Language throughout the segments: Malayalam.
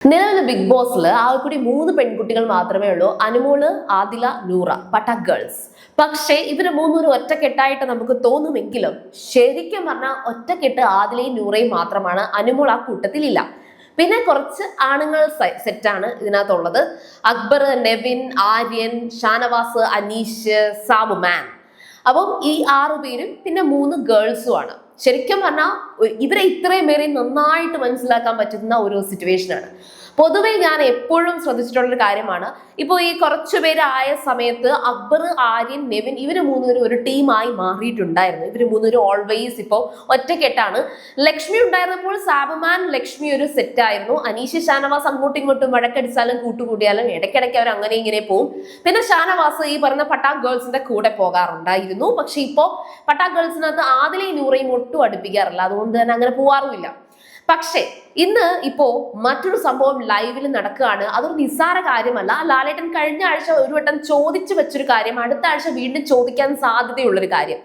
നിലവിലെ ബിഗ് ബോസിൽ ആകെക്കൂടി 3 പെൺകുട്ടികൾ മാത്രമേ ഉള്ളൂ. അനുമോള്, ആദില, നൂറ, പട്ടാക് ഗേൾസ്. പക്ഷേ ഇവര് മൂന്നൂരും ഒറ്റക്കെട്ടായിട്ട് നമുക്ക് തോന്നുമെങ്കിലും ശരിക്കും പറഞ്ഞാൽ ഒറ്റക്കെട്ട് ആദിലയും നൂറയും മാത്രമാണ്. അനുമോൾ ആ കൂട്ടത്തിലില്ല. പിന്നെ കുറച്ച് ആണുങ്ങൾ സെറ്റാണ് ഇതിനകത്തുള്ളത്. അക്ബർ, നെവിൻ, ആര്യൻ, ഷാനവാസ്, അനീഷ്, സാബുമാൻ. അപ്പം ഈ 6 പേരും പിന്നെ 3 ഗേൾസും ആണ്. ശരിക്കും പറഞ്ഞാൽ ഇവരെ ഇത്രയും പേരെ നന്നായിട്ട് മനസ്സിലാക്കാൻ പറ്റുന്ന ഒരു സിറ്റുവേഷനാണ്. പൊതുവെ ഞാൻ എപ്പോഴും ശ്രദ്ധിച്ചിട്ടുള്ളൊരു കാര്യമാണ്, ഇപ്പോൾ ഈ കുറച്ചു പേരായ സമയത്ത് അക്ബർ, ആര്യൻ, നെവിൻ ഇവര് മൂന്നുപേരും ഒരു ടീമായി മാറിയിട്ടുണ്ടായിരുന്നു. ഇവര് മൂന്നുപേരും ഓൾവേസ് ഇപ്പോൾ ഒറ്റക്കെട്ടാണ്. ലക്ഷ്മി ഉണ്ടായിരുന്നപ്പോൾ സാബുമാൻ, ലക്ഷ്മി ഒരു സെറ്റായിരുന്നു. അനീഷ്, ഷാനവാസ് അങ്ങോട്ടും ഇങ്ങോട്ടും വഴക്കടിച്ചാലും കൂട്ടുകൂടിയാലും ഇടയ്ക്കിടയ്ക്ക് അവർ അങ്ങനെ ഇങ്ങനെ പോവും. പിന്നെ ഷാനവാസ് ഈ പറഞ്ഞ പട്ടാക് ഗേൾസിന്റെ കൂടെ പോകാറുണ്ടായിരുന്നു. പക്ഷെ ഇപ്പോ പട്ടാക് ഗേൾസിനകത്ത് ആദിലയും നൂറയും ഒട്ടും അടുപ്പിക്കാറില്ല, അതുകൊണ്ട് തന്നെ അങ്ങനെ പോവാറുമില്ല. പക്ഷേ ഇന്ന് ഇപ്പോ മറ്റൊരു സംഭവം ലൈവിൽ നടക്കുകയാണ്. അതൊരു നിസ്സാര കാര്യമല്ല. ലാലേട്ടൻ കഴിഞ്ഞ ആഴ്ച ഒരു വട്ടം ചോദിച്ചു വെച്ചൊരു കാര്യം അടുത്ത ആഴ്ച വീണ്ടും ചോദിക്കാൻ സാധ്യതയുള്ളൊരു കാര്യം.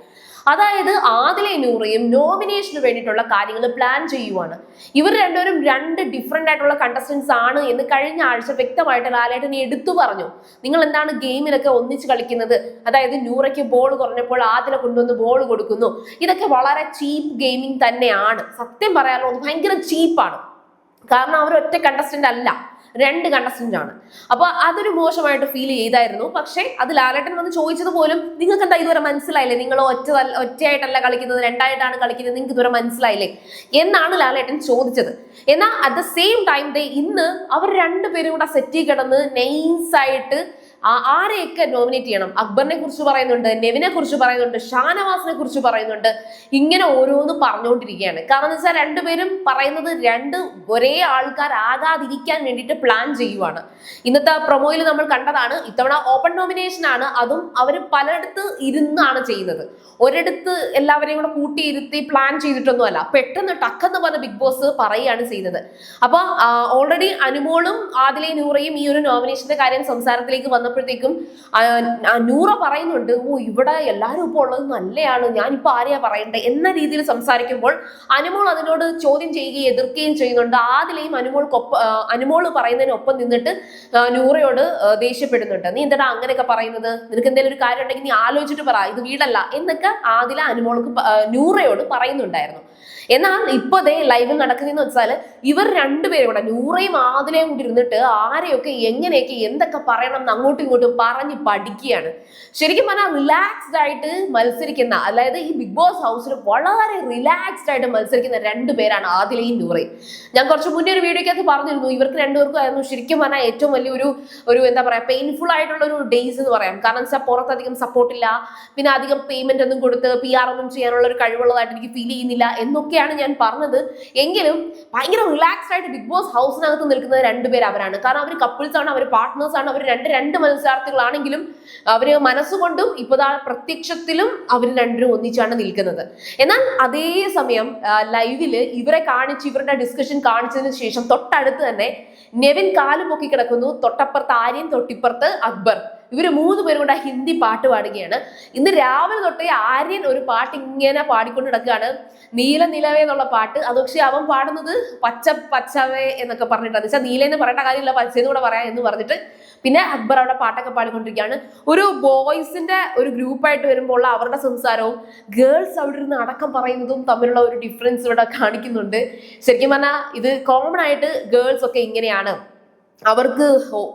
അതായത് ആദിലയും നൂറയും നോമിനേഷന് വേണ്ടിയിട്ടുള്ള കാര്യങ്ങൾ പ്ലാൻ ചെയ്യുവാണ്. ഇവർ രണ്ടുപേരും 2 ഡിഫറെന്റ് ആയിട്ടുള്ള കണ്ടസ്റ്റൻസ് ആണ് എന്ന് കഴിഞ്ഞ ആഴ്ച വ്യക്തമായിട്ട് ലാലേട്ടൻ എടുത്തു പറഞ്ഞു. നിങ്ങൾ എന്താണ് ഗെയിമിലൊക്കെ ഒന്നിച്ച് കളിക്കുന്നത്? അതായത് നൂറയ്ക്ക് ബോൾ കുറഞ്ഞപ്പോൾ ആദില കൊണ്ടുവന്ന് ബോൾ കൊടുക്കുന്നു. ഇതൊക്കെ വളരെ ചീപ്പ് ഗെയിമിംഗ് തന്നെയാണ്. സത്യം പറയാനോ ഭയങ്കര ചീപ്പാണ്. കാരണം അവർ ഒറ്റ കണ്ടസ്റ്റന്റ് അല്ല, 2 കണ്ടസ്റ്റന്റ് ആണ്. അപ്പൊ അതൊരു മോശമായിട്ട് ഫീൽ ചെയ്തായിരുന്നു. പക്ഷെ അത് ലാലേട്ടൻ വന്ന് ചോദിച്ചത് പോലും നിങ്ങൾക്ക് എന്താ ഇതുവരെ മനസ്സിലായില്ലേ? നിങ്ങൾ ഒറ്റയായിട്ടല്ല കളിക്കുന്നത്, 2ആയിട്ടാണ് കളിക്കുന്നത്, നിങ്ങൾക്ക് ഇതുവരെ മനസ്സിലായില്ലേ എന്നാണ് ലാലേട്ടൻ ചോദിച്ചത്. എന്നാൽ അറ്റ് ദ സെയിം ടൈം ഇന്ന് അവർ 2 പേരും കൂടെ സെറ്റി കിടന്ന് നൈസായിട്ട് ആരെയൊക്കെ നോമിനേറ്റ് ചെയ്യണം. അക്ബറിനെ കുറിച്ച് പറയുന്നുണ്ട്, നെവിനെ കുറിച്ച് പറയുന്നുണ്ട്, ഷാനവാസിനെ കുറിച്ച് പറയുന്നുണ്ട്. ഇങ്ങനെ ഓരോന്ന് പറഞ്ഞുകൊണ്ടിരിക്കുകയാണ്. കാരണം എന്ന് വെച്ചാൽ 2 പേരും പറയുന്നത് 2 ഒരേ ആൾക്കാരാകാതിരിക്കാൻ വേണ്ടിയിട്ട് പ്ലാൻ ചെയ്യുവാണ്. ഇന്നത്തെ പ്രൊമോയിൽ നമ്മൾ കണ്ടതാണ്. ഇത്തവണ ഓപ്പൺ നോമിനേഷൻ ആണ്. അതും അവർ പലയിടത്ത് ഇരുന്നാണ് ചെയ്യുന്നത്. ഒരിടത്ത് എല്ലാവരെയും കൂടെ കൂട്ടിയിരുത്തി പ്ലാൻ ചെയ്തിട്ടൊന്നുമല്ല. പെട്ടെന്ന് ടക്കെന്ന് പറഞ്ഞ ബിഗ് ബോസ് പറയുകയാണ് ചെയ്യുന്നത്. അപ്പൊ ഓൾറെഡി അനുമോളും ആദിലയും നൂറയും ഈ ഒരു നോമിനേഷന്റെ കാര്യം സംസാരത്തിലേക്ക് വന്നപ്പോഴത്തേക്കും നൂറ പറയുന്നുണ്ട്, ഇവിടെ എല്ലാവരും ഇപ്പോൾ ഉള്ളത് നല്ലതാണ്, ഞാനിപ്പോ ആരെയാ പറയണ്ടേ എന്ന രീതിയിൽ സംസാരിക്കുമ്പോൾ അനുമോൾ അതിനോട് ചോദ്യം ചെയ്യുകയും എതിർക്കുകയും ചെയ്യുന്നുണ്ട്. ആദിലയും അനുമോള് പറയുന്നതിനൊപ്പം നിന്നിട്ട് നൂറയോട് ദേഷ്യപ്പെടുന്നുണ്ട്. നീ എന്താ അങ്ങനെയൊക്കെ പറയുന്നത്? നിനക്ക് എന്തെങ്കിലും ഒരു കാര്യം ഉണ്ടെങ്കിൽ നീ ആലോചിച്ചിട്ട് പറ, ഇത് വീടല്ല എന്നൊക്കെ ആദില അനുമോൾക്ക് നൂറയോട് പറയുന്നുണ്ടായിരുന്നു. എന്നാൽ ഇപ്പൊ ലൈവിൽ നടക്കുന്നതെന്ന് വെച്ചാൽ ഇവർ 2 പേരും കൂടെ നൂറയും ആദിലയും കൂടി ഇരുന്നിട്ട് ആരെയൊക്കെ എങ്ങനെയൊക്കെ എന്തൊക്കെ പറയണം എന്ന് അങ്ങോട്ടും ഇങ്ങോട്ടും പറഞ്ഞ് പഠിക്കുകയാണ്. ശരിക്കും പറഞ്ഞാൽ റിലാക്സ്ഡ് ആയിട്ട് മത്സരിക്കുന്ന, അതായത് ഈ ബിഗ് ബോസ് ഹൗസിൽ വളരെ റിലാക്സ്ഡ് ആയിട്ട് മത്സരിക്കുന്ന 2 പേരാണ് ആദിലയും നൂറയും. ഞാൻ കുറച്ച് മുന്നേ ഒരു വീഡിയോക്കകത്ത് പറഞ്ഞിരുന്നു, ഇവർക്ക് 2 പേർക്കും ആയിരുന്നു ശരിക്കും പറഞ്ഞാൽ ഏറ്റവും വലിയൊരു എന്താ പറയാ പെയിൻഫുൾ ആയിട്ടുള്ള ഒരു ഡേയ്സ് എന്ന് പറയാം. കാരണം വെച്ചാൽ പുറത്തധികം സപ്പോർട്ടില്ല, പിന്നെ അധികം പേയ്മെന്റ് ഒന്നും കൊടുത്ത് PR ഒന്നും ചെയ്യാനുള്ള ഒരു കഴിവുള്ളതായിട്ട് എനിക്ക് ഫീൽ ചെയ്യുന്നില്ല എന്നൊക്കെയാണ് ഞാൻ പറഞ്ഞത്. എങ്കിലും ഭയങ്കര റിലാക്സ്ഡ് ആയിട്ട് ബിഗ് ബോസ് ഹൗസിനകത്ത് നിൽക്കുന്നത് 2 പേര് അവരാണ്. കാരണം അവർ കപ്പിൾസ് ആണ്, അവർ പാർട്ട്നേഴ്സ് ആണ്, അവർ രണ്ട് മത്സരാർത്ഥികളാണെങ്കിലും അവര് മനസ്സുകൊണ്ടും ഇപ്പോഴാ പ്രത്യക്ഷത്തിലും അവർ 2 ഒന്നിച്ചാണ് നിൽക്കുന്നത്. എന്നാൽ അതേ സമയം ലൈവില് ഇവരെ കാണിച്ച് ഇവരുടെ ഡിസ്കഷൻ കാണിച്ചതിന് ശേഷം തൊട്ടടുത്ത് തന്നെ നെവിൻ കാല് പൊക്കി കിടക്കുന്നു, തൊട്ടപ്പുറത്ത് ആര്യൻ, തൊട്ടിപ്പുറത്ത് അക്ബർ. ഇവര് 3 പേരും കൂടെ ഹിന്ദി പാട്ട് പാടുകയാണ്. ഇന്ന് രാവിലെ തൊട്ടേ ആര്യൻ ഒരു പാട്ട് ഇങ്ങനെ പാടിക്കൊണ്ട് നടക്കുകയാണ്, നീല നിലവേ എന്നുള്ള പാട്ട്. അത് പക്ഷെ അവൻ പാടുന്നത് പച്ചവേ എന്നൊക്കെ പറഞ്ഞിട്ടാണ്. വെച്ചാൽ നീലെന്ന് പറയേണ്ട കാര്യമില്ല, പച്ചയെന്ന് കൂടെ പറയാം എന്ന് പറഞ്ഞിട്ട്. പിന്നെ അക്ബർ അവിടെ പാട്ടൊക്കെ പാടിക്കൊണ്ടിരിക്കുകയാണ്. ഒരു ബോയ്സിന്റെ ഒരു ഗ്രൂപ്പായിട്ട് വരുമ്പോൾ അവരുടെ സംസാരവും ഗേൾസ് അവിടെ ഇരുന്ന് അടക്കം പറയുന്നതും തമ്മിലുള്ള ഒരു ഡിഫറൻസ് ഇവിടെ കാണിക്കുന്നുണ്ട്. ശരിക്കും പറഞ്ഞാൽ ഇത് കോമൺ ആയിട്ട് ഗേൾസ് ഒക്കെ ഇങ്ങനെയാണ്. അവർക്ക്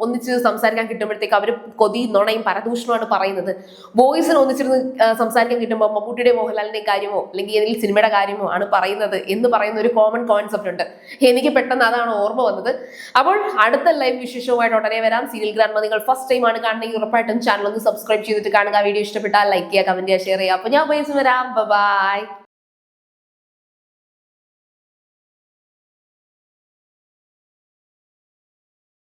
ഒന്നിച്ച് സംസാരിക്കാൻ കിട്ടുമ്പോഴത്തേക്ക് അവർ കൊതി, നുണയും പരദൂഷണമാണ് പറയുന്നത്. ബോയ്സിന് ഒന്നിച്ചിരുന്ന് സംസാരിക്കാൻ കിട്ടുമ്പോൾ മമ്മൂട്ടിയുടെ മോഹൻലാലിന്റെ കാര്യമോ അല്ലെങ്കിൽ ഏതെങ്കിലും സിനിമയുടെ കാര്യമോ ആണ് പറയുന്നത് എന്ന് പറയുന്ന ഒരു കോമൺ കോൺസെപ്റ്റ് ഉണ്ട്. എനിക്ക് പെട്ടെന്ന് അതാണ് ഓർമ്മ വന്നത്. അപ്പോൾ അടുത്ത ലൈവ് വിശേഷവുമായിട്ട് ഉടനെ വരാം. സീരിയൽ ഗ്രാൻഡ്മ നിങ്ങൾ ഫസ്റ്റ് ടൈം ആണ് കാണുന്നെങ്കിൽ ഉറപ്പായിട്ടും ചാനൽ ഒന്ന് സബ്സ്ക്രൈബ് ചെയ്തിട്ട് കാണുക. വീഡിയോ ഇഷ്ടപ്പെട്ടാൽ ലൈക്ക് ചെയ്യുക, കമന്റ് ചെയ്യുക, ഷെയർ ചെയ്യുക. അപ്പോൾ ഞാൻ വരാം. ബൈ.